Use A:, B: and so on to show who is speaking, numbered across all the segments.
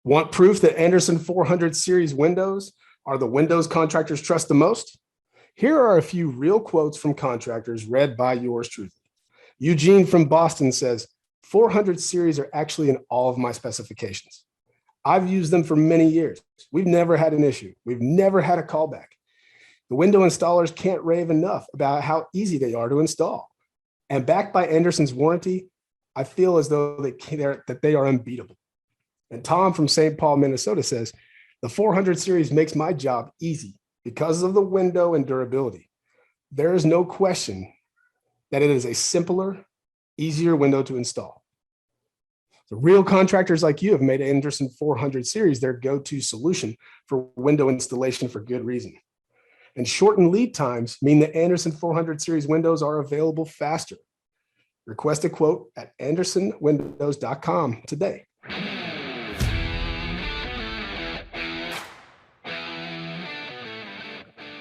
A: Want proof that Anderson 400 series windows are the windows contractors trust the most? Here are a few real quotes from contractors read by yours truly. Eugene from Boston says, 400 series are actually in all of my specifications. I've used them for many years. We've never had an issue. We've never had a callback. The window installers can't rave enough about how easy they are to install. And backed by Anderson's warranty, I feel as though they are unbeatable. And Tom from St. Paul, Minnesota says, the 400 series makes my job easy because of the window and durability. There is no question that it is a simpler, easier window to install. The real contractors like you have made Anderson 400 series their go-to solution for window installation for good reason. And shortened lead times mean that Anderson 400 series windows are available faster. Request a quote at andersonwindows.com today.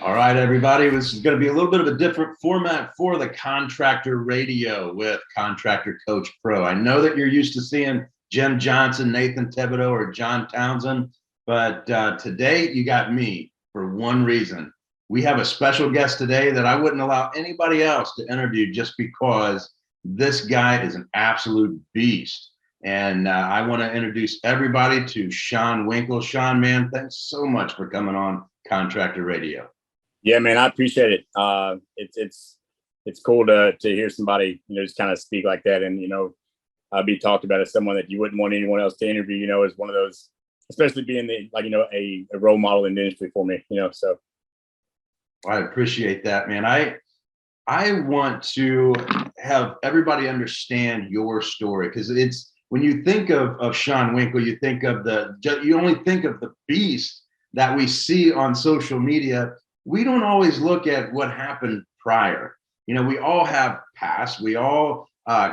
B: All right, everybody, this is going to be a little bit of a different format for the Contractor Radio with Contractor Coach Pro. I know that you're used to seeing Jim Johnson, Nathan Thibodeau, or John Townsend, but today you got me for one reason. We have a special guest today that I wouldn't allow anybody else to interview just because this guy is an absolute beast. And I want to introduce everybody to Sean Winkle. Sean, man, thanks so much for coming on Contractor Radio.
C: Yeah, man, I appreciate it. It's cool to hear somebody, just kind of speak like that and, be talked about as someone that you wouldn't want anyone else to interview, as one of those, especially being a role model in the industry for me, so.
B: I appreciate that, man. I want to have everybody understand your story because it's when you think of Sean Winkle, you only think of the beast that we see on social media. We don't always look at what happened prior. We all have past. We all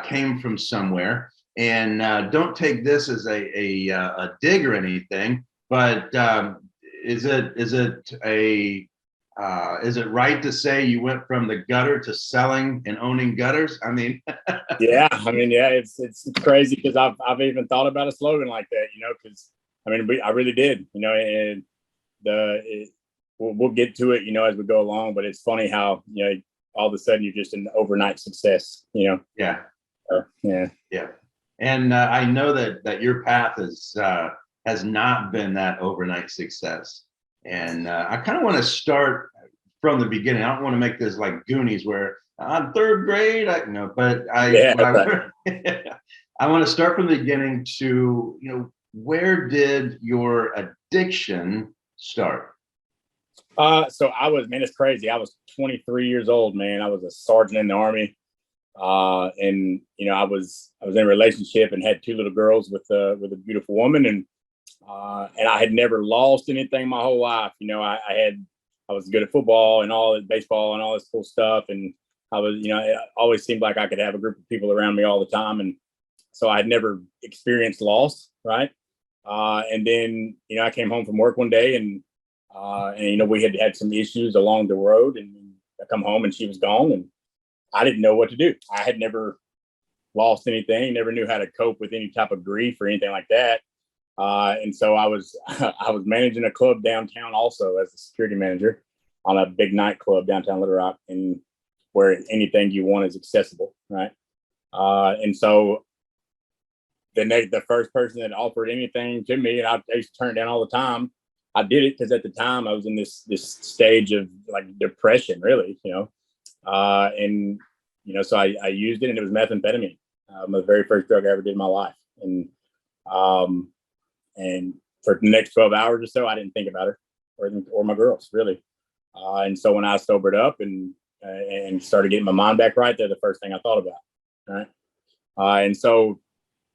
B: came from somewhere, and don't take this as a dig or anything. But is it right to say you went from the gutter to selling and owning gutters? I mean,
C: yeah, it's crazy because I've even thought about a slogan like that, because I really did, and we'll get to it, as we go along. But it's funny how all of a sudden you're just an overnight success, Yeah.
B: Yeah. And I know that your path has not been that overnight success. And I kind of want to start from the beginning. I don't want to make this like Goonies where on third grade, I want to start from the beginning to, where did your addiction start?
C: So it's crazy. I was 23 years old, man. I was a sergeant in the Army. And I was in a relationship and had two little girls with a beautiful woman. And I had never lost anything my whole life. I was good at football and all this baseball and all this cool stuff. And I was, it always seemed like I could have a group of people around me all the time. And so I had never experienced loss. Right. And then, I came home from work one day and we had some issues along the road, and I come home and she was gone and I didn't know what to do. I had never lost anything, never knew how to cope with any type of grief or anything like that. And so I was managing a club downtown also as a security manager on a big nightclub downtown Little Rock, and where anything you want is accessible. Right. And so the first person that offered anything to me, and I used to turn it down all the time. I did it because at the time I was in this stage of like depression, really, and so I used it, and it was methamphetamine, the very first drug I ever did in my life, and for the next 12 hours or so, I didn't think about her or my girls really, and so when I sobered up and started getting my mind back right, they're the first thing I thought about, right, and so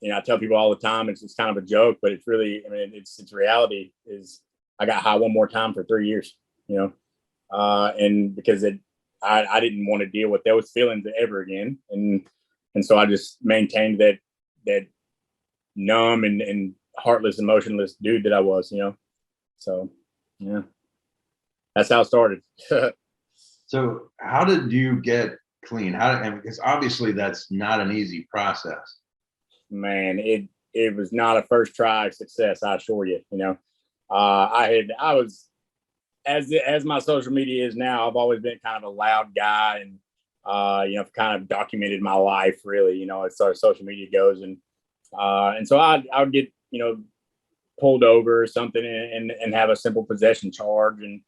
C: I tell people all the time it's kind of a joke, but it's really, it's reality is. I got high one more time for 3 years, and because I didn't want to deal with those feelings ever again. And so I just maintained that numb and heartless, emotionless dude that I was, so, yeah, that's how it started.
B: So how did you get clean? Because obviously that's not an easy process.
C: Man, it was not a first try success, I assure you. You know, I was, as my social media is now, I've always been kind of a loud guy, and you know, kind of documented my life really, you know, as far as social media goes, and so I would get, you know, pulled over or something and have a simple possession charge, and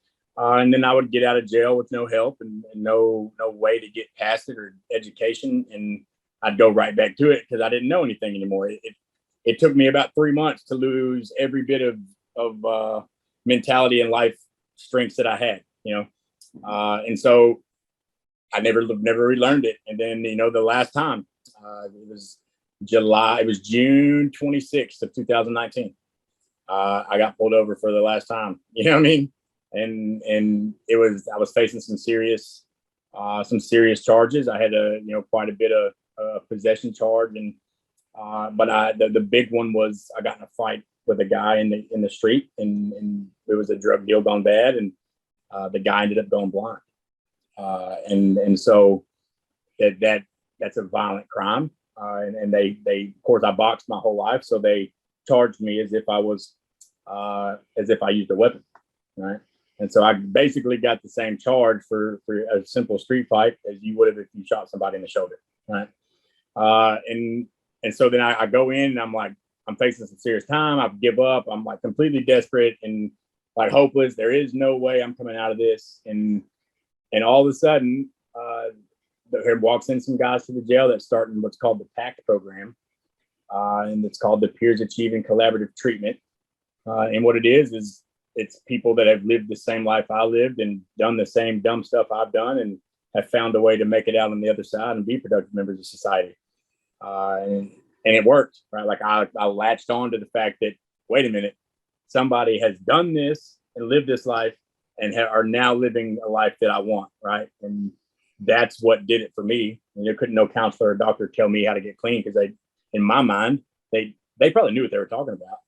C: then I would get out of jail with no help and no way to get past it or education, and I'd go right back to it because I didn't know anything anymore. It took me about 3 months to lose every bit of mentality and life strengths that I had, you know, and so I never relearned it. And then, you know, the last time it was June 26th of 2019. I got pulled over for the last time, you know what I mean? And I was facing some serious charges. I had quite a bit of possession charge, and but the big one was I got in a fight with a guy in the street, and it was a drug deal gone bad, and the guy ended up going blind, and so that's a violent crime, and they of course I boxed my whole life, so they charged me as if I used a weapon, right? And so I basically got the same charge for a simple street fight as you would have if you shot somebody in the shoulder, right? And so then I go in and I'm like, I'm facing some serious time. I give up. I'm like completely desperate and like hopeless. There is no way I'm coming out of this. And all of a sudden, here walks in some guys to the jail that's starting what's called the PACT program. And it's called the Peers Achieving Collaborative Treatment. And what it is it's people that have lived the same life I lived and done the same dumb stuff I've done and have found a way to make it out on the other side and be productive members of society. And it worked, right? Like I latched on to the fact that, wait a minute, somebody has done this and lived this life and are now living a life that I want, right? And that's what did it for me. And there couldn't no counselor or doctor tell me how to get clean because in my mind, they probably knew what they were talking about.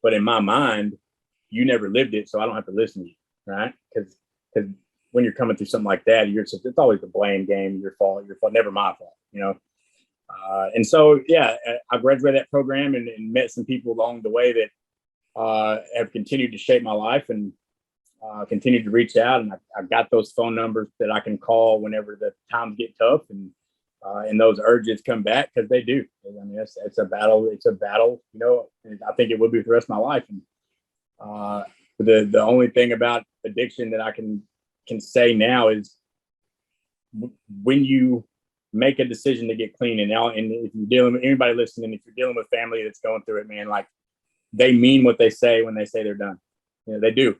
C: But in my mind, you never lived it, so I don't have to listen to you, right? Because when you're coming through something like that, it's always the blame game, your fault, never my fault, you know? And so, yeah, I graduated that program and met some people along the way that have continued to shape my life and continued to reach out. And I got those phone numbers that I can call whenever the times get tough and those urges come back, because they do. I mean, it's a battle. It's a battle, you know. And I think it will be for the rest of my life. And the only thing about addiction that I can say now is when you make a decision to get clean, and if you're dealing with anybody listening, if you're dealing with family that's going through it, man, like they mean what they say when they say they're done. You know, they do.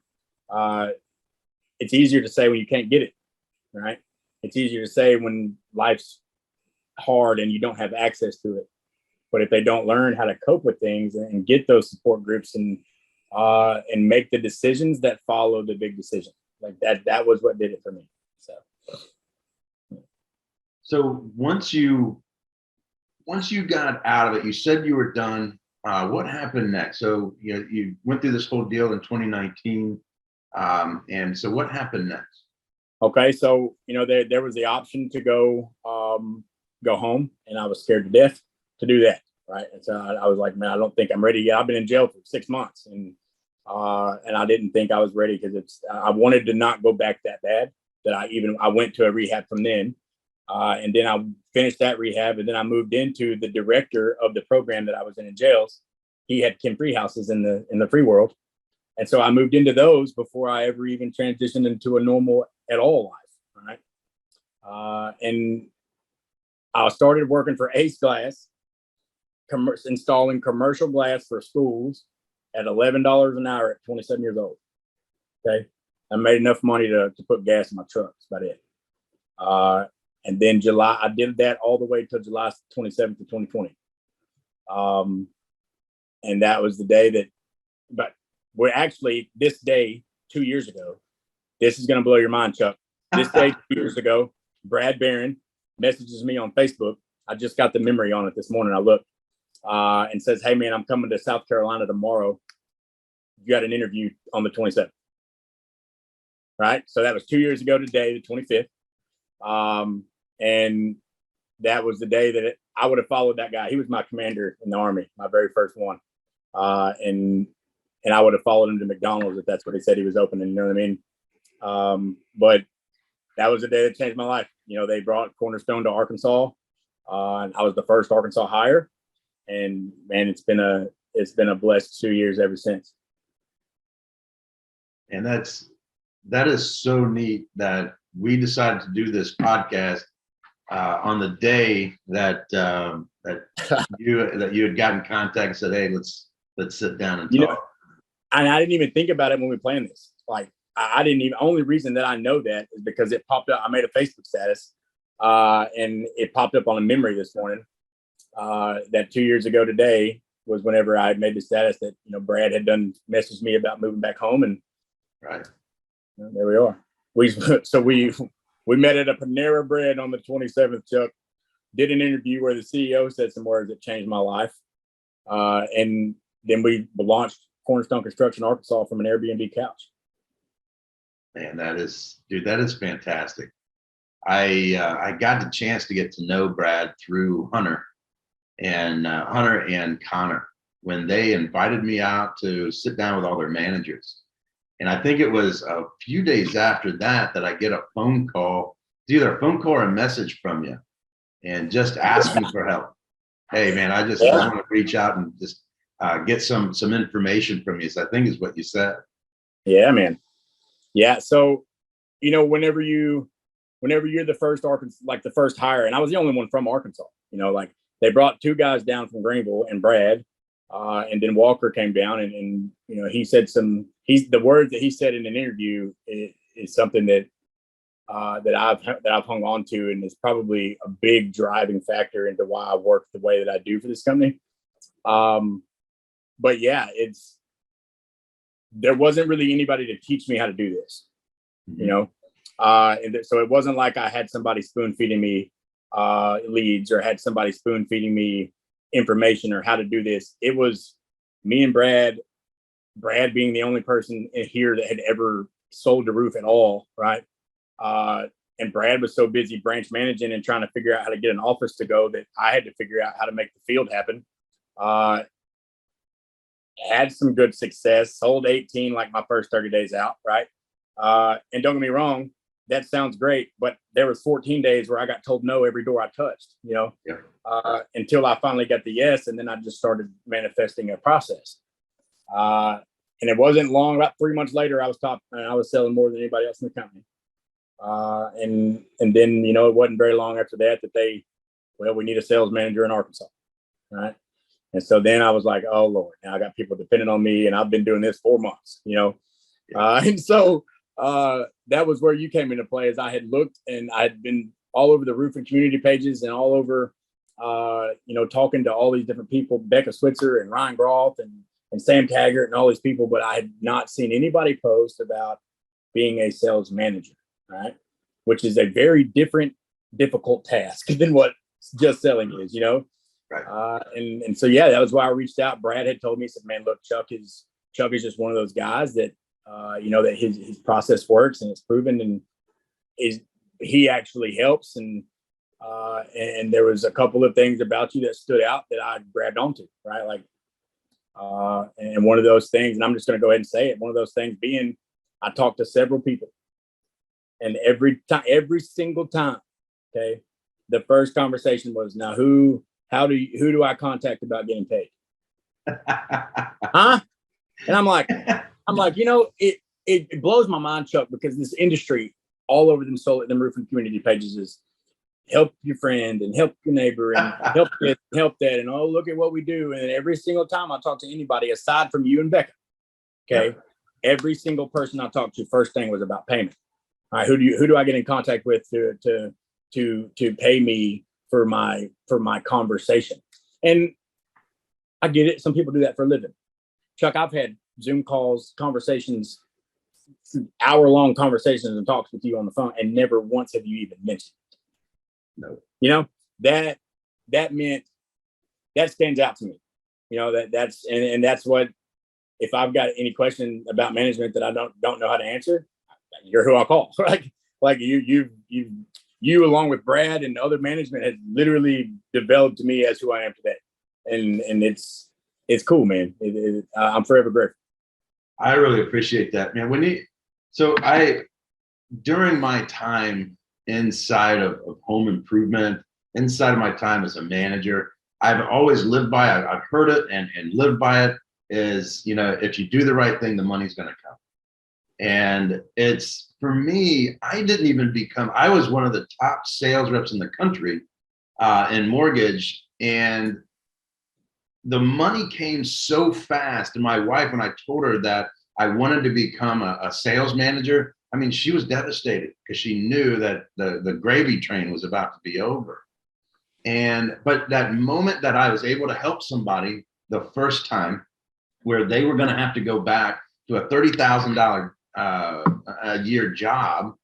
C: It's easier to say when you can't get it, right? It's easier to say when life's hard and you don't have access to it. But if they don't learn how to cope with things and get those support groups and make the decisions that follow the big decision, like that was what did it for me.
B: So once you got out of it, you said you were done. What happened next? So you went through this whole deal in 2019, and so what happened next?
C: Okay, so there was the option to go home, and I was scared to death to do that. Right, and so I was like, man, I don't think I'm ready yet. I've been in jail for 6 months, and I didn't think I was ready because I wanted to not go back that bad that I went to a rehab from then. And then I finished that rehab, and then I moved into the director of the program that I was in jails. He had Kim-free houses in the free world. And so I moved into those before I ever even transitioned into a normal at all life. Right. And I started working for Ace Glass, installing commercial glass for schools at $11 an hour at 27 years old. Okay. I made enough money to put gas in my truck. That's about it. And then I did that all the way till July 27th of 2020. And that was the day but we're actually, this day, 2 years ago, this is going to blow your mind, Chuck. This day, 2 years ago, Brad Barron messages me on Facebook. I just got the memory on it this morning. I looked and says, hey, man, I'm coming to South Carolina tomorrow. You got an interview on the 27th. Right. So that was 2 years ago today, the 25th. And that was the day that I would have followed that guy. He was my commander in the Army, my very first one. And I would have followed him to McDonald's if that's what he said he was opening. You know what I mean? But that was the day that changed my life. You know, they brought Cornerstone to Arkansas. And I was the first Arkansas hire. And man, it's been a blessed 2 years ever since.
B: And that is so neat that we decided to do this podcast on the day that you had gotten contact and said, "Hey, let's sit down and talk."
C: You know, and I didn't even think about it when we planned this. Like I didn't even. Only reason that I know that is because it popped up. I made a Facebook status, and it popped up on a memory this morning. That 2 years ago today was whenever I made the status that, you know, Brad had messaged me about moving back home, and
B: right,
C: you know, there we are. We met at a Panera Bread on the 27th, Chuck. Did an interview where the CEO said some words that changed my life, and then we launched Cornerstone Construction Arkansas from an Airbnb couch.
B: Man, that is fantastic. I got the chance to get to know Brad through Hunter and Connor when they invited me out to sit down with all their managers. And I think it was a few days after that I get a phone call, it's either a phone call or a message from you, and just asking for help. Hey, man, I want to reach out and just get some information from you. So I think is what you said.
C: Yeah, man. Yeah. So, you know, whenever you're the first Arkansas, like the first hire, and I was the only one from Arkansas, you know, like they brought two guys down from Greenville and Brad, and then Walker came down and you know, he said the words that he said in an interview is something that I've hung on to, and is probably a big driving factor into why I work the way that I do for this company. But yeah, there wasn't really anybody to teach me how to do this, you know? And so it wasn't like I had somebody spoon feeding me leads or had somebody spoon feeding me information or how to do this. It was me and Brad being the only person in here that had ever sold a roof at all. Right. And Brad was so busy branch managing and trying to figure out how to get an office to go that I had to figure out how to make the field happen. Had some good success, sold 18 like my first 30 days out. Right. And don't get me wrong, that sounds great, but there was 14 days where I got told no every door I touched, you know, until I finally got the yes. And then I just started manifesting a process. And it wasn't long, about 3 months later, I was selling more than anybody else in the company. And then, you know, it wasn't very long after that we need a sales manager in Arkansas. Right. And so then I was like, oh Lord, now I got people depending on me, and I've been doing this 4 months, you know? And so that was where you came into play, as I had looked and I had been all over the roofing community pages and all over, you know, talking to all these different people, Becca Switzer and Ryan Groff and Sam Taggart and all these people, but I had not seen anybody post about being a sales manager, right? Which is a very difficult task than what just selling is, you know? Right. And so, yeah, that was why I reached out. Brad had told me, he said, man, look, Chuck is just one of those guys that, you know, that his process works and it's proven, and he actually helps. And there was a couple of things about you that stood out that I grabbed onto, right? Like, and one of those things, and I'm just going to go ahead and say it, one of those things being, I talked to several people, and every single time, okay, the first conversation was, now who do I contact about getting paid? Huh? And I'm like, you know, it blows my mind, Chuck, because this industry all over them roofing community pages is help your friend and help your neighbor and help this, help that, and oh, look at what we do. And every single time I talk to anybody aside from you and Becca, okay, every single person I talked to, first thing was about payment. All right, who do I get in contact with to pay me for my conversation? And I get it. Some people do that for a living. Chuck, I've had Zoom calls, conversations, hour-long conversations and talks with you on the phone, and never once have you even mentioned it. No. You know, that meant, that stands out to me. You know, that's what, if I've got any question about management that I don't know how to answer, you're who I call. Like you've you, along with Brad and other management, has literally developed me as who I am today. And it's cool, man. I'm forever grateful.
B: I really appreciate that, man. During my time inside of home improvement, inside of my time as a manager, I've always lived by it. I've heard it and lived by it is, if you do the right thing, the money's going to come. And it's, for me, I was one of the top sales reps in the country in mortgage. And the money came so fast. And my wife, when I told her that I wanted to become a sales manager, I mean, she was devastated because she knew that the gravy train was about to be over. But that moment that I was able to help somebody the first time where they were going to have to go back to a $30,000 a year job.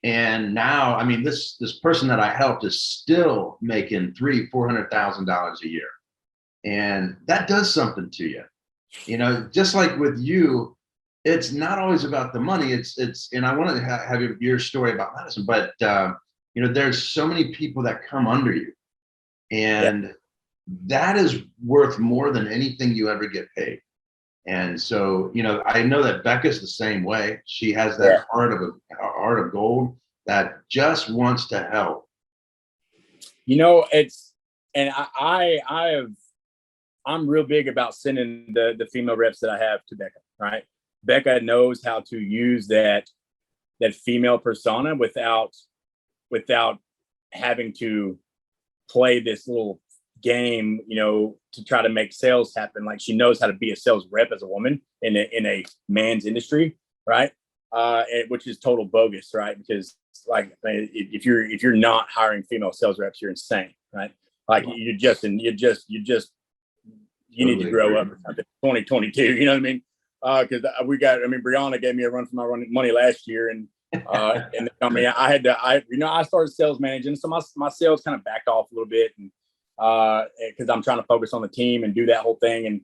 B: And now, I mean, this person that I helped is still making $400,000 a year. And that does something to you. Just like with you, it's not always about the money. And I want to have your story about Madison, but there's so many people that come under you, and that is worth more than anything you ever get paid. And so, I know that Becca's the same way. She has that heart of gold that just wants to help.
C: I'm real big about sending the female reps that I have to Becca, right? Becca knows how to use that female persona without having to play this little game, to try to make sales happen. Like, she knows how to be a sales rep as a woman in a man's industry, right? Which is total bogus, right? Because if you're not hiring female sales reps, you're insane, right? Like, you need to grow up or something. 2022, you know what I mean? Because Brianna gave me a run for my money last year, and in the company, I started sales managing, so my sales kind of backed off a little bit, and because I'm trying to focus on the team and do that whole thing, and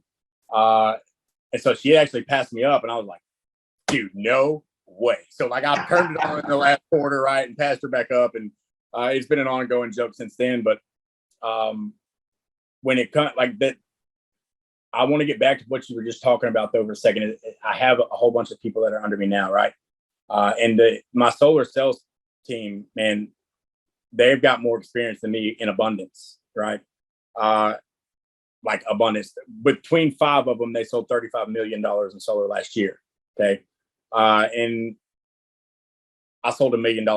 C: so she actually passed me up, and I was like, dude, no way. So I turned it on in the last quarter, right, and passed her back up, and it's been an ongoing joke since then. But when it comes like that, I want to get back to what you were just talking about though for a second. I have a whole bunch of people that are under me now, right? And my solar sales team, man, they've got more experience than me in abundance, right? Like abundance. Between 5 of them, they sold $35 million in solar last year. Okay. And I sold $1 million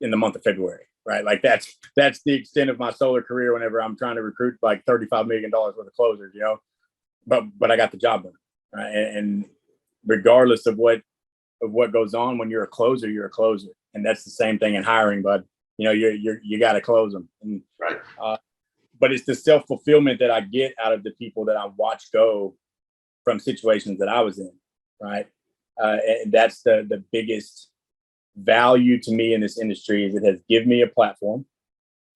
C: in the month of February, right? Like that's the extent of my solar career whenever I'm trying to recruit like $35 million worth of closers, but I got the job done, right? And regardless of what goes on, when you're a closer, you're a closer. And that's the same thing in hiring, bud. You got to close them. And,
B: right.
C: But it's the self-fulfillment that I get out of the people that I watch go from situations that I was in, right? And that's the biggest value to me in this industry, is it has given me a platform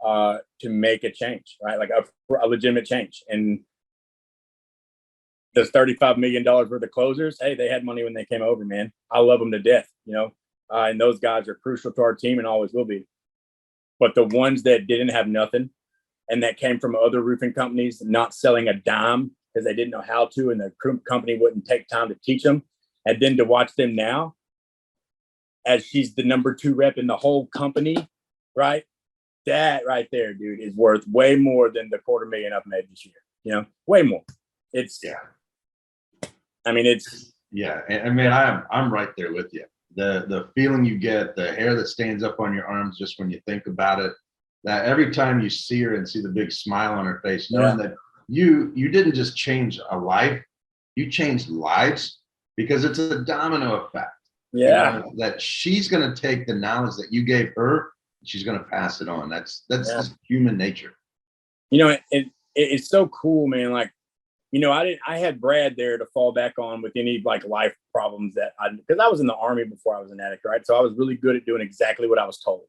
C: to make a change, right? Like a legitimate change. And those $35 million worth of closers, hey, they had money when they came over, man. I love them to death, and those guys are crucial to our team and always will be. But the ones that didn't have nothing and that came from other roofing companies, not selling a dime because they didn't know how to, and the company wouldn't take time to teach them. And then to watch them now, as she's the number 2 rep in the whole company, right? That right there, dude, is worth way more than the $250,000 I've made this year. Way more. It's
B: and man, I'm right there with you. The feeling you get, the hair that stands up on your arms just when you think about it, that every time you see her and see the big smile on her face, knowing that you didn't just change a life, you changed lives, because it's a domino effect. That she's going to take the knowledge that you gave her, she's going to pass it on. That's just human nature.
C: It's so cool, man. Like, I had Brad there to fall back on with any like life problems because I was in the Army before I was an addict, right? So I was really good at doing exactly what I was told,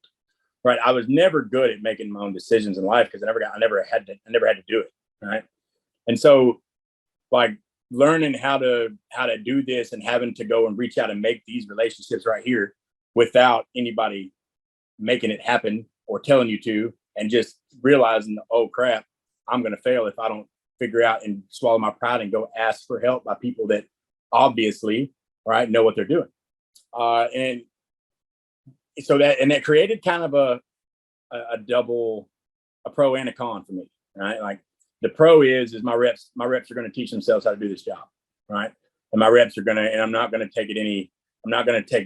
C: right? I was never good at making my own decisions in life because I never had to do it, right? And so, like, learning how to do this and having to go and reach out and make these relationships right here without anybody making it happen or telling you to, and just realizing, oh crap, I'm going to fail if I don't figure out and swallow my pride and go ask for help by people that obviously, right, know what they're doing. And so that created kind of a double, a pro and a con for me, right? Like the pro is my reps are going to teach themselves how to do this job, right? And my reps are going to, and I'm not going to take it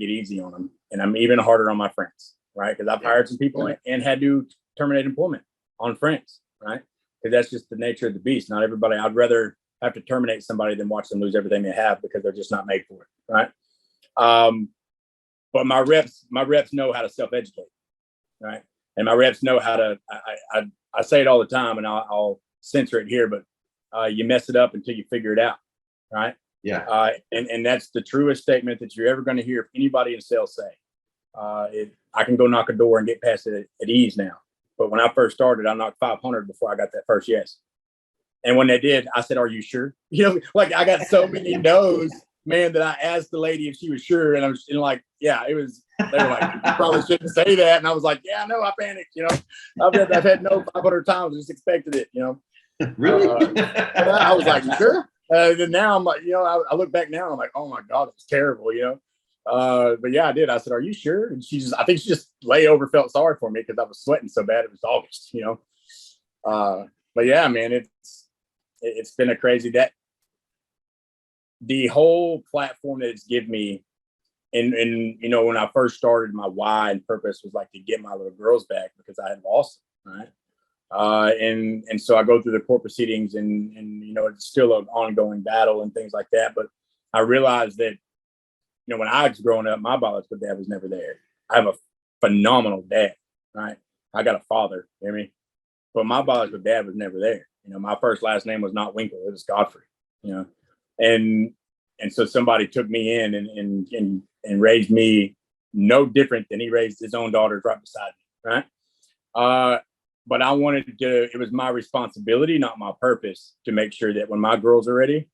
C: easy on them. And I'm even harder on my friends, right? Because I've hired some people and had to terminate employment on friends, right? Because that's just the nature of the beast. Not everybody, I'd rather have to terminate somebody than watch them lose everything they have because they're just not made for it, right? But my reps know how to self-educate, right? And my reps know how to, I say it all the time, and I'll censor it here, but you mess it up until you figure it out, right?
B: Yeah.
C: And that's the truest statement that you're ever going to hear anybody in sales say. I can go knock a door and get past it at ease now. But when I first started, I knocked 500 before I got that first yes. And when they did, I said, "Are you sure?" You know, like I got so many no's, man, that I asked the lady if she was sure. And I was like, yeah, it was, they were like, you probably shouldn't say that. And I was like, yeah, no, I panicked, you know, I've had no 500 times, I just expected it, you know.
B: Really?
C: I was like, sure. And now I'm like, you know, I look back now and I'm like, oh my God, it was terrible, you know. But yeah, I did. I said, "Are you sure?" And I think she just lay over, felt sorry for me because I was sweating so bad. It was August, you know. But yeah, man, it's been a crazy, the whole platform that it's given me. And you know, when I first started, my why and purpose was like to get my little girls back because I had lost them, right? And so I go through the court proceedings and you know, it's still an ongoing battle and things like that. But I realized that, you know, when I was growing up, my biological dad was never there. I have a phenomenal dad, right? I got a father, you hear me? But my biological dad was never there. You know, my first last name was not Winkle, it was Godfrey, you know. And so somebody took me in and raised me no different than he raised his own daughters right beside me, right? But I wanted to, it was my responsibility, not my purpose, to make sure that when my girls are ready,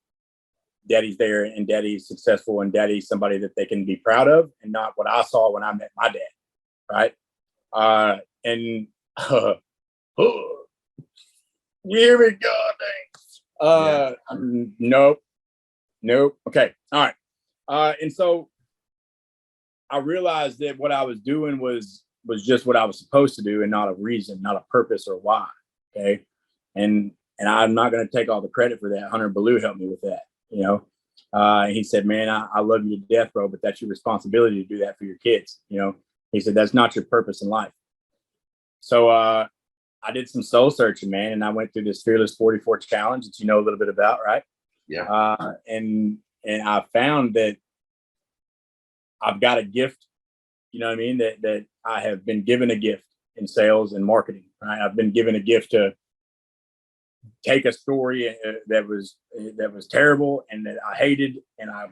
C: daddy's there and daddy's successful and daddy's somebody that they can be proud of, and not what I saw when I met my dad, right? Here we go, thanks. Nope. Okay, all right. And so I realized that what I was doing was just what I was supposed to do and not a reason, not a purpose or why. Okay. And I'm not going to take all the credit for that. Hunter Ballou helped me with that, you know. He said, "Man, I love you to death, bro, but that's your responsibility to do that for your kids." You know, he said, "That's not your purpose in life." So I did some soul searching, man. And I went through this Fearless 44 challenge that you know a little bit about, right?
B: Yeah.
C: And I found that I've got a gift, you know what I mean? That I have been given a gift in sales and marketing, right? I've been given a gift to take a story that was terrible and that I hated, and I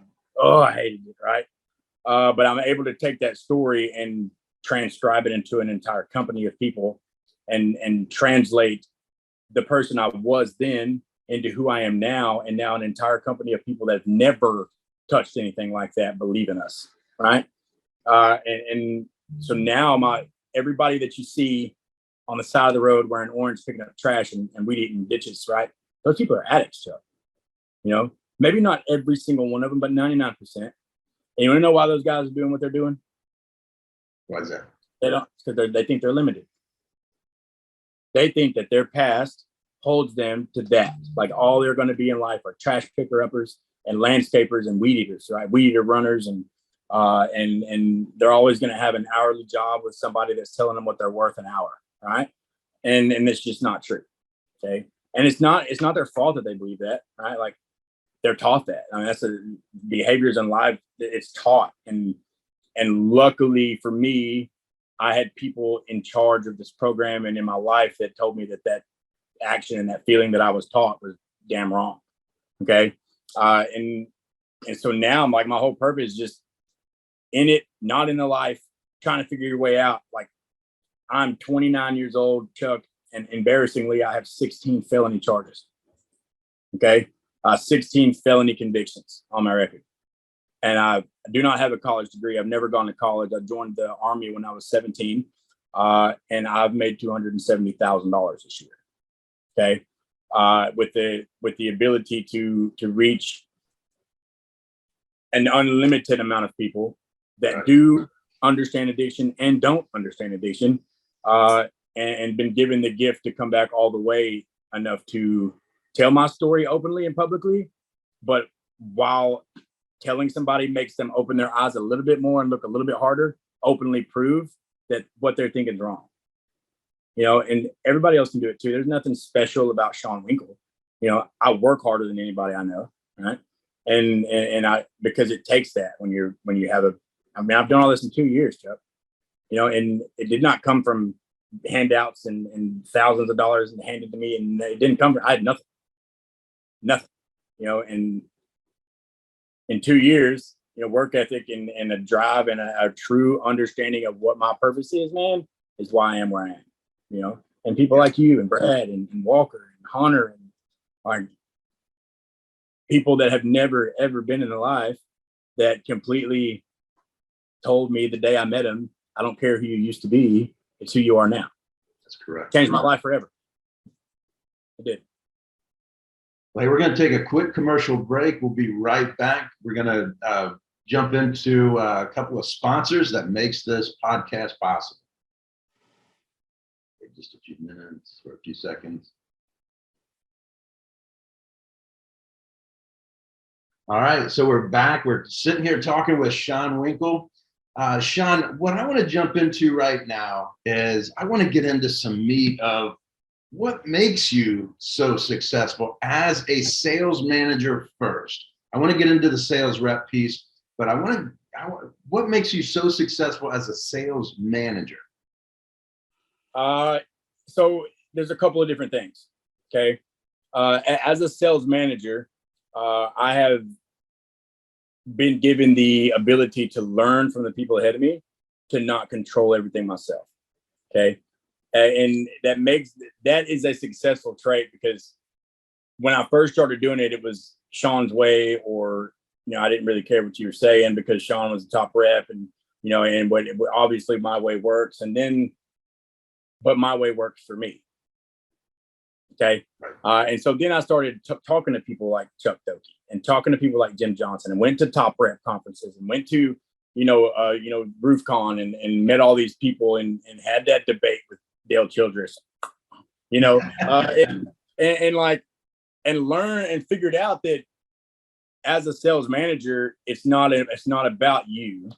C: hated it, right? But I'm able to take that story and transcribe it into an entire company of people and translate the person I was then into who I am now, and now an entire company of people that have never touched anything like that believe in us, right? And so now everybody that you see on the side of the road wearing orange, picking up trash and weed eating ditches, right? Those people are addicts, Chuck. You know, maybe not every single one of them, but 99%. And you want to know why those guys are doing what they're doing?
B: Why is that?
C: Because they think they're limited. They think that their past holds them to that. Like all they're going to be in life are trash picker-uppers and landscapers and weed eaters, right? Weed eater runners, and they're always going to have an hourly job with somebody that's telling them what they're worth an hour, right? And it's just not true, okay? And it's not their fault that they believe that, right? Like they're taught that. I mean, that's behaviors in life. It's taught, and luckily for me, I had people in charge of this program and in my life that told me that action and that feeling that I was taught was damn wrong. Okay. And so now I'm like, my whole purpose is just in it, not in the life, trying to figure your way out. Like I'm 29 years old, Chuck, and embarrassingly, I have 16 felony charges. Okay. 16 felony convictions on my record. And I do not have a college degree. I've never gone to college. I joined the Army when I was 17. And I've made $270,000 this year. Okay. With the ability to reach an unlimited amount of people that do understand addiction and don't understand addiction, and been given the gift to come back all the way enough to tell my story openly and publicly, but while telling somebody makes them open their eyes a little bit more and look a little bit harder, openly prove that what they're thinking is wrong. And everybody else can do it too. There's nothing special about Sean Winkle. I work harder than anybody I know, right? And I, because it takes that when you have I've done all this in 2 years, Chuck, and it did not come from handouts and thousands of dollars and handed to me. And it didn't come from, I had nothing, and in 2 years, work ethic and a drive and a true understanding of what my purpose is, man, is why I am where I am, and people like you and Brad and Walker and Hunter and like people that have never, ever been in the life that completely told me the day I met him, I don't care who you used to be, it's who you are now.
B: That's correct.
C: Changed my life forever. It did.
B: Well, hey, we're going to take a quick commercial break. We'll be right back. We're going to jump into a couple of sponsors that makes this podcast possible. Just a few minutes or a few seconds. All right, so we're back. We're sitting here talking with Sean Winkle. Sean, what I want to jump into right now is I want to get into some meat of what makes you so successful as a sales manager first. I want to get into the sales rep piece, but what makes you so successful as a sales manager?
C: So there's a couple of different things. Okay. As a sales manager, I have been given the ability to learn from the people ahead of me, to not control everything myself. Okay. And that is a successful trait, because when I first started doing it, it was Sean's way, or, I didn't really care what you were saying because Sean was the top rep, and, and obviously my way works. But my way works for me. Okay. And so then I started talking to people like Chuck Thokey and talking to people like Jim Johnson, and went to top rep conferences and went to, RoofCon and met all these people and had that debate with Dale Childress, and learn and figured out that as a sales manager, it's not about you.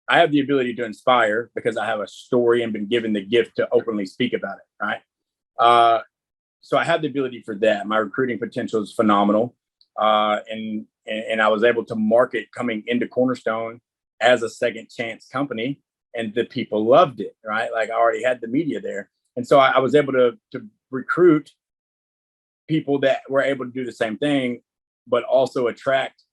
C: I have the ability to inspire because I have a story and been given the gift to openly speak about it. Right. So I have the ability for that. My recruiting potential is phenomenal. And I was able to market coming into Cornerstone as a second chance company, and the people loved it. Right. Like I already had the media there. And so I was able to recruit people that were able to do the same thing, but also attract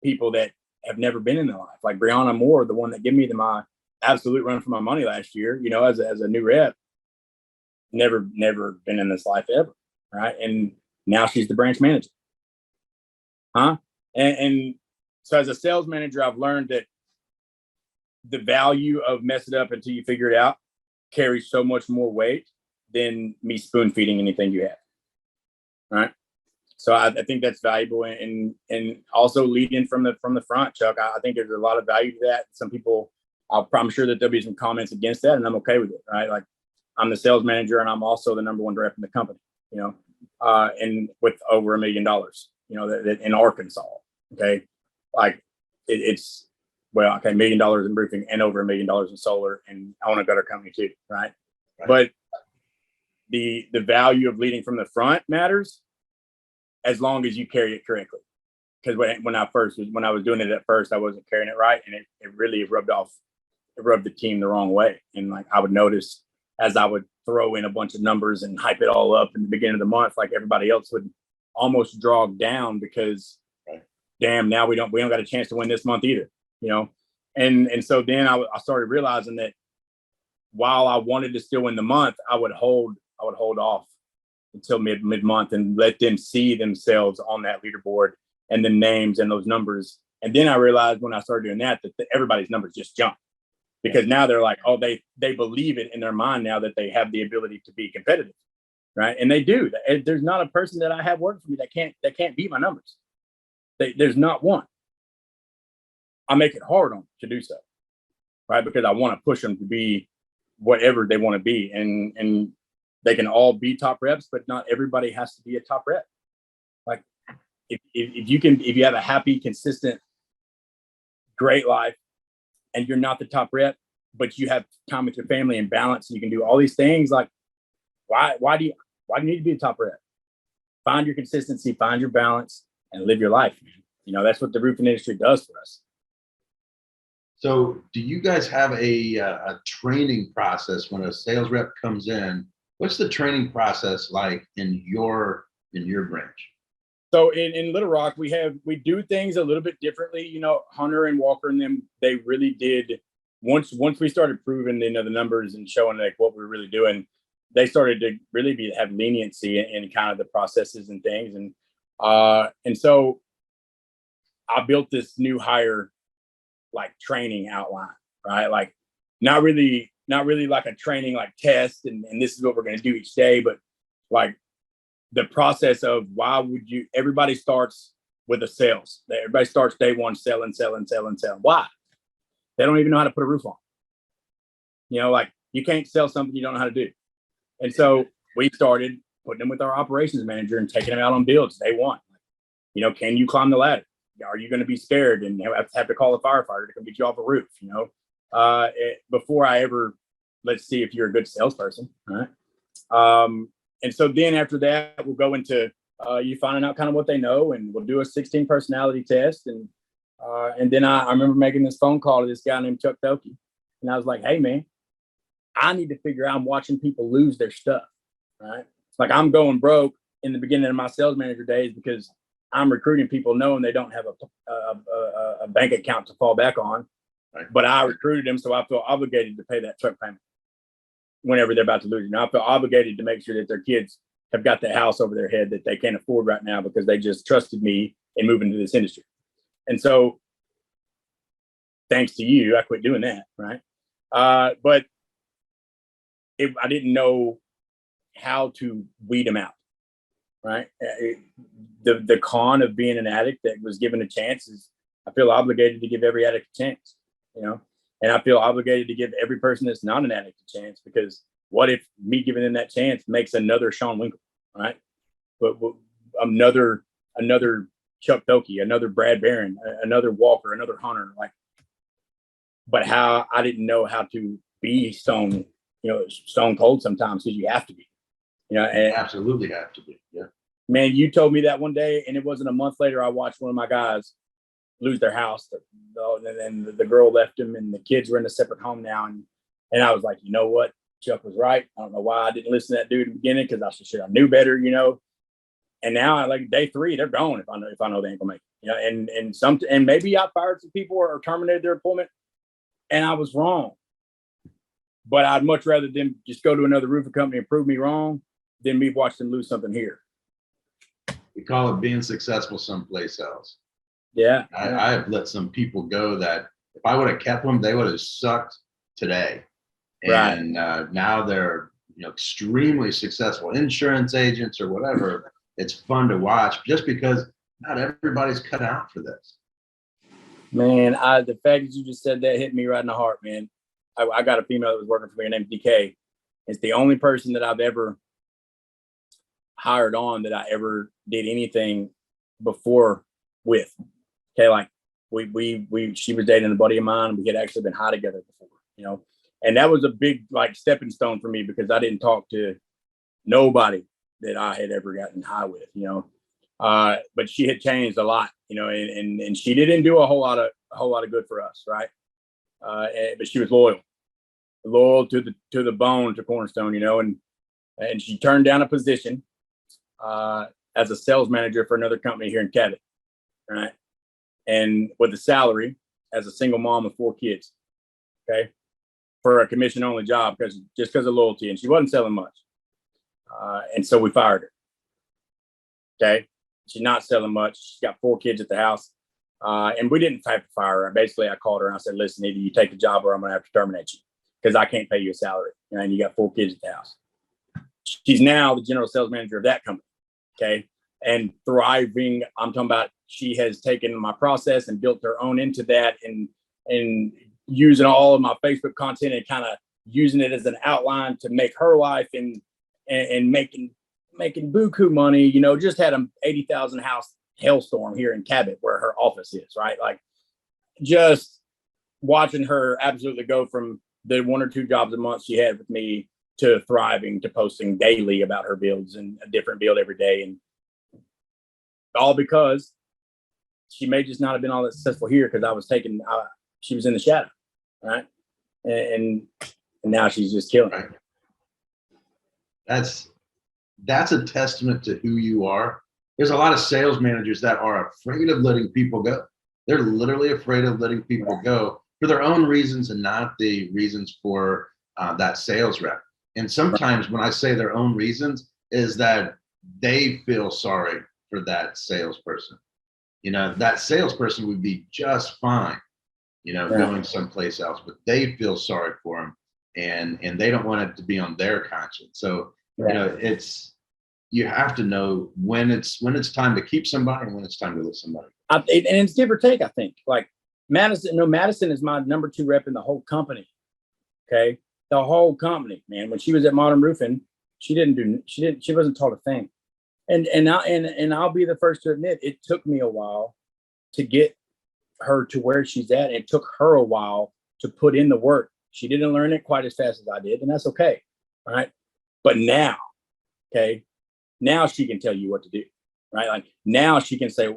C: people that have never been in their life, like Brianna Moore, the one that gave me my absolute run for my money last year, as a new rep, never been in this life ever. Right. And now she's the branch manager. And so as a sales manager, I've learned that the value of mess it up until you figure it out carries so much more weight than me spoon feeding anything you have. Right. So I think that's valuable, and also leading from the front, Chuck. I think there's a lot of value to that. Some people, I'm sure that there'll be some comments against that, and I'm okay with it, right? Like I'm the sales manager, and I'm also the number one rep in the company, and with over $1 million, that in Arkansas. Okay, like it's $1 million in roofing and over $1 million in solar, and I own a gutter company too, right? But the value of leading from the front matters, as long as you carry it correctly. Because when I was doing it at first, I wasn't carrying it right, and it really rubbed the team the wrong way. And like I would notice as I would throw in a bunch of numbers and hype it all up in the beginning of the month, like everybody else would almost draw down because, damn, now we don't got a chance to win this month either, And so then I started realizing that while I wanted to still win the month, I would hold off until mid-month and let them see themselves on that leaderboard and the names and those numbers. And then I realized when I started doing that everybody's numbers just jump, because now they're like, oh, they believe it in their mind now that they have the ability to be competitive, right? And they do. There's not a person that I have working for me that can't beat my numbers. There's not one. I make it hard on them to do so, right? Because I want to push them to be whatever they want to be, and they can all be top reps, but not everybody has to be a top rep. Like if you have a happy, consistent, great life, and you're not the top rep, but you have time with your family and balance, and you can do all these things, like why do you need to be a top rep? Find your consistency, find your balance, and live your life, man. You know, that's what the roofing industry does for us.
B: So do you guys have a training process when a sales rep comes in? What's the training process like in your branch?
C: So in Little Rock, we do things a little bit differently. You know, Hunter and Walker and them, they really did, once we started proving, you know, the numbers and showing like what we're really doing, they started to really have leniency in kind of the processes and things. And so I built this new hire like training outline, right? Like not really like a training like test and this is what we're going to do each day, but like the process of everybody starts with a sales. Everybody starts day one selling. Why? They don't even know how to put a roof on. You know, like you can't sell something you don't know how to do. And so we started putting them with our operations manager and taking them out on builds day one. You know, can you climb the ladder? Are you going to be scared and have to call a firefighter to come get you off a roof? You know, before I ever, let's see if you're a good salesperson, right? And so then after that, we'll go into you finding out kind of what they know, and we'll do a 16 personality test. And then I remember making this phone call to this guy named Chuck Thokey, and I was like, hey man, I need to figure out, I'm watching people lose their stuff, right? It's like I'm going broke in the beginning of my sales manager days because I'm recruiting people knowing they don't have a bank account to fall back on, right. But I recruited them, so I feel obligated to pay that truck payment whenever they're about to lose. You know, I feel obligated to make sure that their kids have got the house over their head that they can't afford right now because they just trusted me in moving to this industry. And so, thanks to you, I quit doing that, right? But I didn't know how to weed them out. Right. The con of being an addict that was given a chance is I feel obligated to give every addict a chance, you know, and I feel obligated to give every person that's not an addict a chance, because what if me giving them that chance makes another Sean Winkle, right? But another Chuck Thokey, another Brad Barron, another Walker, another Hunter, like, but how I didn't know how to be stone cold sometimes, because you have to be. You know, and
B: absolutely have to be. Yeah.
C: Man, you told me that one day, and it wasn't a month later. I watched one of my guys lose their house, and the girl left him, and the kids were in a separate home now. And I was like, you know what? Chuck was right. I don't know why I didn't listen to that dude in the beginning, because I knew better, you know. And now, like day 3, they're gone if I know they ain't gonna make it. You know, and maybe I fired some people or terminated their employment, and I was wrong. But I'd much rather them just go to another roofing company and prove me wrong than me watch them lose something here.
B: We call it being successful someplace else.
C: Yeah.
B: I have let some people go that if I would have kept them, they would have sucked today. And now they're extremely successful insurance agents or whatever. It's fun to watch just because not everybody's cut out for this.
C: Man, the fact that you just said that hit me right in the heart, man. I got a female that was working for me named DK. It's the only person that I've ever hired on that I ever did anything before with. Okay, like she was dating a buddy of mine. We had actually been high together before, you know, and that was a big like stepping stone for me, because I didn't talk to nobody that I had ever gotten high with, you know. But she had changed a lot, you know, and she didn't do a whole lot of good for us, right? But she was loyal to the bone to Cornerstone, you know, and she turned down a position as a sales manager for another company here in Cabot, right? And with a salary as a single mom of 4 kids, okay, for a commission only job, because of loyalty, and she wasn't selling much, and so we fired her. Okay, she's not selling much. She's got 4 kids at the house. And we didn't have to fire her. Basically, I called her and I said, listen, either you take the job or I'm going to have to terminate you because I can't pay you a salary. And you got 4 kids at the house. She's now the general sales manager of that company. Okay. And thriving. I'm talking about she has taken my process and built her own into that and using all of my Facebook content and kind of using it as an outline to make her life and making buku money, you know, just had an 80,000 house hailstorm here in Cabot where her office is, right? Like just watching her absolutely go from the 1 or 2 jobs a month she had with me to thriving, to posting daily about her builds and a different build every day. And all because she may just not have been all that successful here because I was she was in the shadow, right? And now she's just killing it.
B: That's a testament to who you are. There's a lot of sales managers that are afraid of letting people go. They're literally afraid of letting people go for their own reasons and not the reasons for that sales rep. And sometimes when I say their own reasons is that they feel sorry for that salesperson. You know, that salesperson would be just fine, you know, going someplace else, but they feel sorry for them and they don't want it to be on their conscience. So, you know, you have to know when it's time to keep somebody and when it's time to let somebody.
C: And it's give or take, I think. Like Madison is my number 2 rep in the whole company. Okay. The whole company, man. When she was at Modern Roofing, she wasn't taught a thing. And I'll be the first to admit it took me a while to get her to where she's at. It took her a while to put in the work. She didn't learn it quite as fast as I did, and that's okay. All right. But now, okay, now she can tell you what to do. Right. Like now she can say,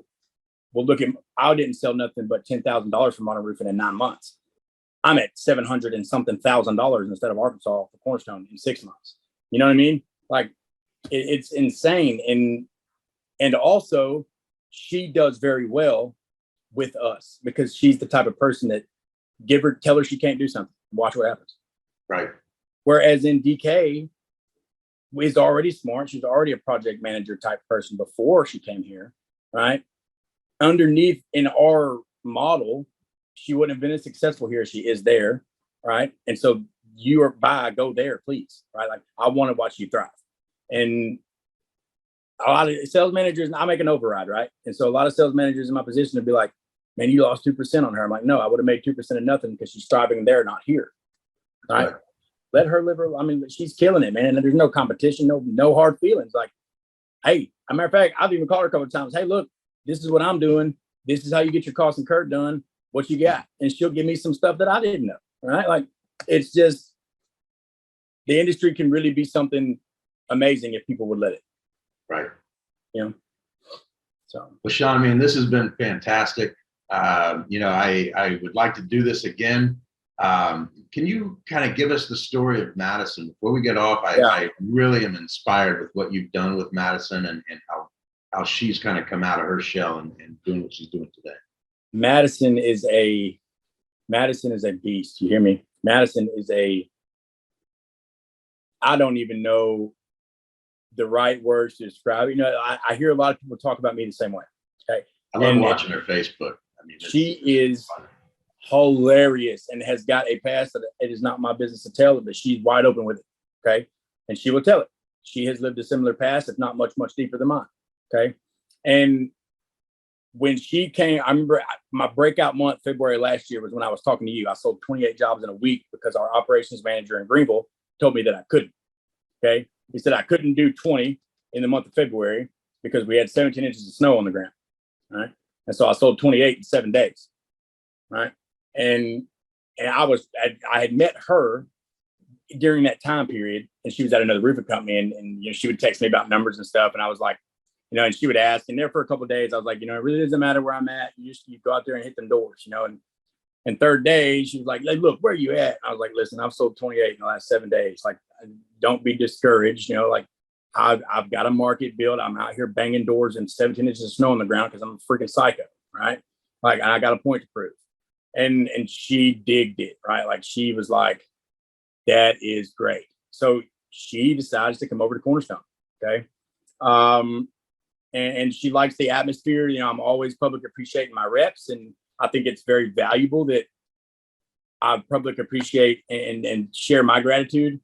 C: well, look, I didn't sell nothing but $10,000 from Modern Roofing in 9 months. I'm at $700 and something thousand instead of Arkansas for Cornerstone in 6 months. You know what I mean? Like it's insane. And also she does very well with us because she's the type of person that tell her she can't do something. Watch what happens.
B: Right.
C: Whereas in DK is already smart. She's already a project manager type person before she came here. Right. Underneath in our model, she wouldn't have been as successful here as she is there, right? And so go there, please, right? Like I want to watch you thrive. And a lot of sales managers, I make an override, right? And so a lot of sales managers in my position would be like, man, you lost 2% on her. I'm like, no, I would have made 2% of nothing because she's thriving there, not here, right? Let her live her. I mean, she's killing it, man. And there's no competition, no hard feelings. Like, hey, as a matter of fact, I've even called her a couple of times. Hey, look, this is what I'm doing. This is how you get your cost incurred done. What you got? And she'll give me some stuff that I didn't know. Right? Like it's just the industry can really be something amazing if people would let it.
B: Right.
C: You know. So
B: well, Sean, I mean, this has been fantastic. You know, I would like to do this again. Can you kind of give us the story of Madison before we get off? I really am inspired with what you've done with Madison and how she's kind of come out of her shell and doing what she's doing today.
C: Madison is a beast. You hear me? Madison is I don't even know the right words to describe it. You know, I hear a lot of people talk about me the same way. Okay.
B: I love watching her Facebook. I mean,
C: she is hilarious and has got a past that it is not my business to tell it, but she's wide open with it. Okay. And she will tell it. She has lived a similar past, if not much, much deeper than mine. Okay. And when she came, I remember my breakout month, February last year, was when I was talking to you. I sold 28 jobs in a week because our operations manager in Greenville told me that I couldn't. Okay. He said I couldn't do 20 in the month of February because we had 17 inches of snow on the ground. Right. And so I sold 28 in 7 days. Right. And I had met her during that time period, and she was at another roofing company, and you know, she would text me about numbers and stuff. And I was like, you know, and she would ask, and there for a couple of days, I was like, you know, it really doesn't matter where I'm at. You go out there and hit them doors, you know. And third day, she was like, hey, look, where are you at? I was like, listen, I've sold 28 in the last 7 days. Like, don't be discouraged. You know, like I've got a market built. I'm out here banging doors in 17 inches of snow on the ground because I'm a freaking psycho, right? Like, I got a point to prove. And she digged it, right? Like, she was like, that is great. So she decides to come over to Cornerstone. Okay. and she likes the atmosphere. You know, I'm always public appreciating my reps, and I think it's very valuable that I public appreciate and share my gratitude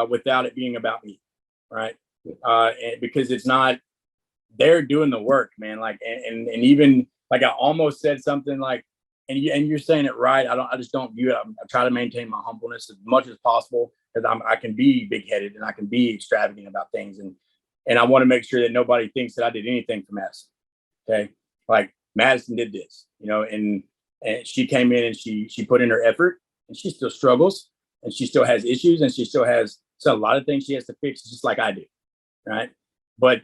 C: without it being about me, right? And because it's not, they're doing the work, man. Like, and even like I almost said something like, and you're saying it right. I just don't view it. I try to maintain my humbleness as much as possible, because I can be big headed and I can be extravagant about things, and I want to make sure that nobody thinks that I did anything for Madison. Okay, like Madison did this, you know, and she came in and she put in her effort, and she still struggles, and she still has issues, and she still has a lot of things she has to fix, just like I do, right? But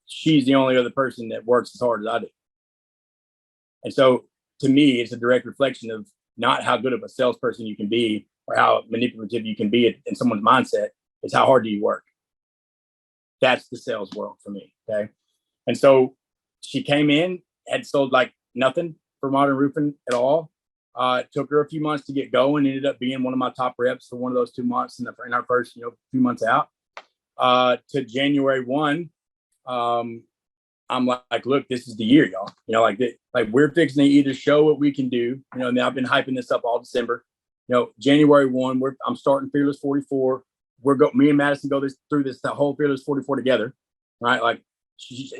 C: she's the only other person that works as hard as I do, and so to me, it's a direct reflection of not how good of a salesperson you can be or how manipulative you can be in someone's mindset. It's how hard do you work. That's the sales world for me. Okay. And so she came in, had sold like nothing for Modern Roofing at all. It took her a few months to get going, ended up being one of my top reps for one of those 2 months in our first, few months out. To January 1, I'm like, look, this is the year, y'all. Like we're fixing to either show what we can do. And I've been hyping this up all December. January 1, I'm starting Fearless 44. Me and Madison go through the whole Fearless 44 together, right? Like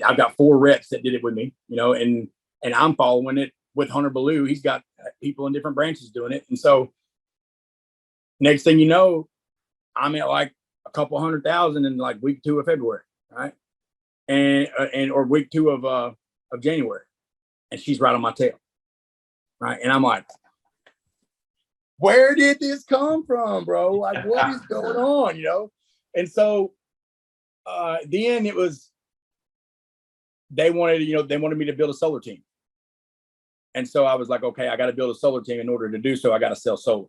C: I've got 4 reps that did it with me, and I'm following it with Hunter Ballou. He's got people in different branches doing it. And so next thing you know, I'm at like a couple 100,000 in like week 2 of February, right? Or week 2 of January, and she's right on my tail, right? And I'm like, where did this come from, bro? Like, what is going on, And so then it was, they wanted me to build a solar team, and so I was like, okay, I got to build a solar team. In order to do so, I got to sell solar.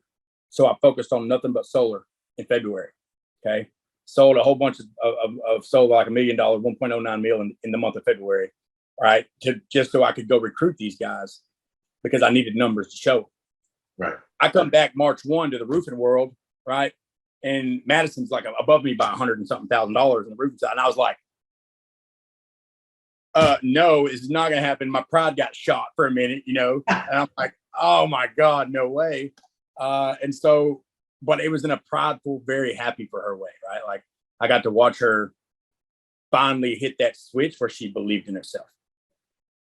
C: So I focused on nothing but solar in February. Okay. Sold a whole bunch of solar, like $1 million, 1.09 million in the month of February, right? Just so I could go recruit these guys, because I needed numbers to show.
B: Right.
C: I come back March 1 to the roofing world, right? And Madison's like above me by $100 and something thousand in the roofing side. And I was like, no, it's not going to happen. My pride got shot for a minute, and I'm like, oh my God, no way. And so, but it was in a prideful, very happy for her way, right? Like I got to watch her finally hit that switch where she believed in herself.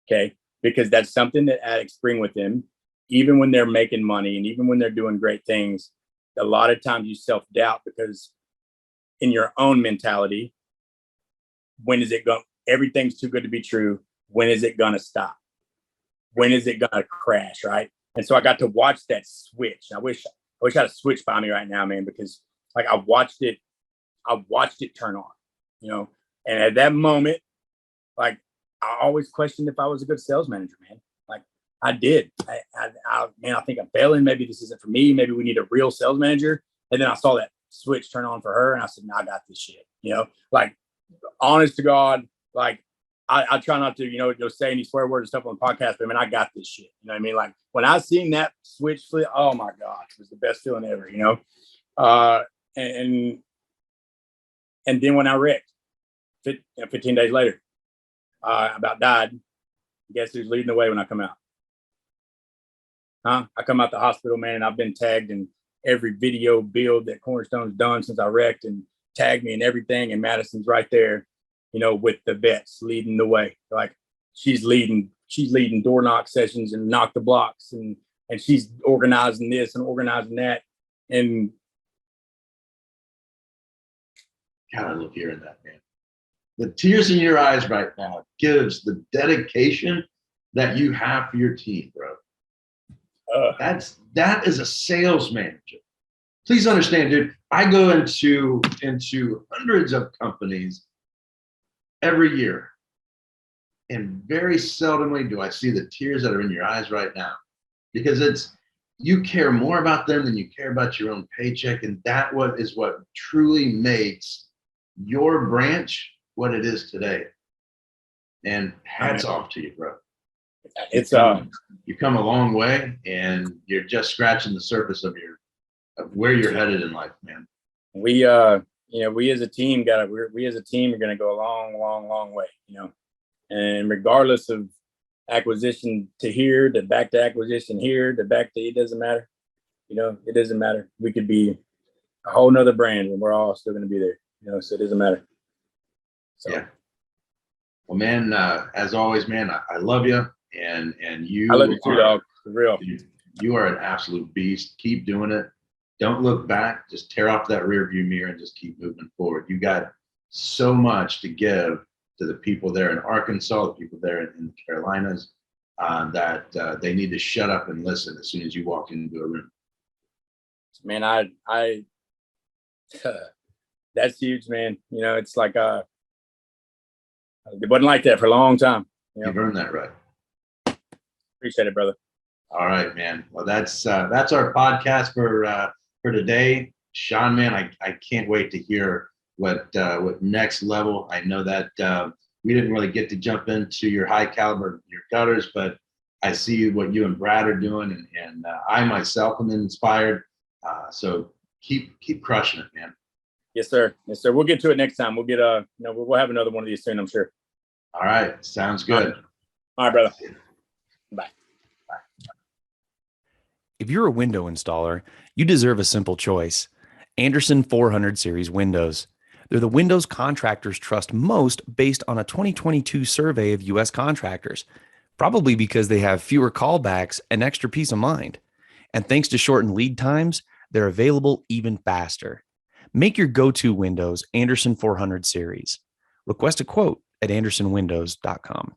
C: Okay. Because that's something that addicts bring with them, even when they're making money and even when they're doing great things. A lot of times you self-doubt, because in your own mentality, when is it going? Everything's too good to be true. When is it going to stop? When is it going to crash? Right. And so I got to watch that switch. I wish I had a switch by me right now, man, because like I watched it turn on, and at that moment, like I always questioned if I was a good sales manager, man. Like I did. I think I'm failing. Maybe this isn't for me. Maybe we need a real sales manager. And then I saw that switch turn on for her, and I said, I got this shit, like honest to God, like I try not to, say any swear words and stuff on the podcast, but I mean, I got this shit. You know what I mean? Like when I seen that switch flip, oh my God, it was the best feeling ever, and then when I wrecked, 15 days later, I about died. Guess who's leading the way when I come out? I come out the hospital, man, and I've been tagged in every video build that Cornerstone's done since I wrecked, and tagged me and everything. And Madison's right there, with the vets leading the way. Like she's leading door knock sessions and knock the blocks, and she's organizing this and organizing that. And
B: God, I love hearing that, man. The tears in your eyes right now gives the dedication that you have for your team, bro. That is a sales manager. Please understand, dude. I go into hundreds of companies every year, and very seldomly do I see the tears that are in your eyes right now, because you care more about them than you care about your own paycheck, and that is what truly makes your branch what it is today. And hats off to you, bro.
C: It's
B: you come a long way, and you're just scratching the surface of where you're headed in life, man.
C: We we as a team we as a team are going to go a long, long, long way, and regardless of acquisition to here, to back to acquisition here, to back to, it doesn't matter. It doesn't matter. We could be a whole nother brand and we're all still going to be there, so it doesn't matter. So.
B: Yeah. Well, man, as always, man, I love you. And you.
C: I love you too, dog. For real.
B: You are an absolute beast. Keep doing it. Don't look back. Just tear off that rear view mirror and just keep moving forward. You got so much to give to the people there in Arkansas, the people there in the Carolinas, that they need to shut up and listen as soon as you walk into a room.
C: Man, I that's huge, man. It's like it wasn't like that for a long time.
B: You've earned that right.
C: Appreciate it, brother.
B: All right, man. Well, that's our podcast for today. Sean, man, I can't wait to hear what next level. I know that we didn't really get to jump into your high caliber, your gutters, but I see what you and Brad are doing, and I myself am inspired. So keep crushing it, man.
C: Yes, sir. Yes, sir. We'll get to it next time. We'll get we'll have another one of these soon, I'm sure.
B: All right. Sounds good.
C: All right, brother. Bye.
D: If you're a window installer, you deserve a simple choice. Andersen 400 Series windows. They're the windows contractors trust most based on a 2022 survey of U.S. contractors, probably because they have fewer callbacks and extra peace of mind. And thanks to shortened lead times, they're available even faster. Make your go-to windows Andersen 400 Series. Request a quote at andersenwindows.com.